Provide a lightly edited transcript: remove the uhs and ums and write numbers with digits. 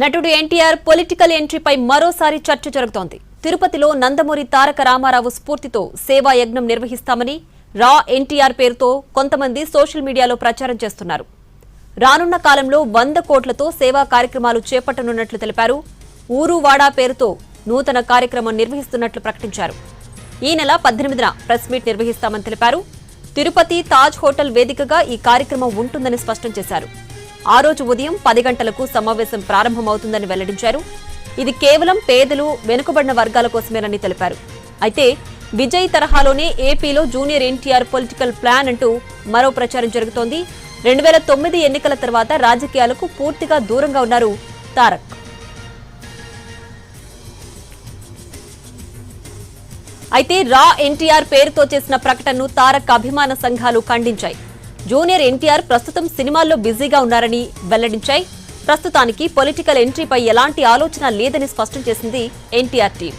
నటుడు ఎన్టీఆర్ పొలిటికల్ ఎంట్రీపై మరోసారి చర్చ జరుగుతోంది. తిరుపతిలో నందమూరి తారక రామారావు స్ఫూర్తితో సేవా యజ్ఞం నిర్వహిస్తామని రా ఎన్టీఆర్ పేరుతో కొంతమంది సోషల్ మీడియాలో ప్రచారం చేస్తున్నారు. రానున్న కాలంలో 100 కోట్లతో సేవా కార్యక్రమాలు చేపట్టనున్నట్లు తెలిపారు. ఊరు వాడా పేరుతో నూతన కార్యక్రమం నిర్వహిస్తున్నట్లు ప్రకటించారు. ఈ నెల 18న ప్రెస్ మీట్ నిర్వహిస్తామని తెలిపారు. తిరుపతి తాజ్ హోటల్ వేదికగా ఈ కార్యక్రమం ఉంటుందని స్పష్టం చేశారు. ఆ రోజు ఉదయం 10 గంటలకు సమావేశం ప్రారంభమవుతుందని వెల్లడించారు. ఇది కేవలం పేదలు, వెనుకబడిన వర్గాల కోసమేనని తెలిపారు. అయితే విజయ్ తరహాలోనే ఏపీలో జూనియర్ ఎన్టీఆర్ పొలిటికల్ ప్లాన్ అంటూ మరో ప్రచారం జరుగుతోంది. 2009 ఎన్నికల తర్వాత రాజకీయాలకు పూర్తిగా దూరంగా ఉన్నారు తారక్. అయితే రా ఎన్టీఆర్ పేరుతో చేసిన ప్రకటనను తారక్ అభిమాన సంఘాలు ఖండించాయి. జూనియర్ ఎన్టీఆర్ ప్రస్తుతం సినిమాల్లో బిజీగా ఉన్నారని వెల్లడించాయి. ప్రస్తుతానికి పొలిటికల్ ఎంట్రీపై ఎలాంటి ఆలోచన లేదని స్పష్టం చేసింది ఎన్టీఆర్ టీం.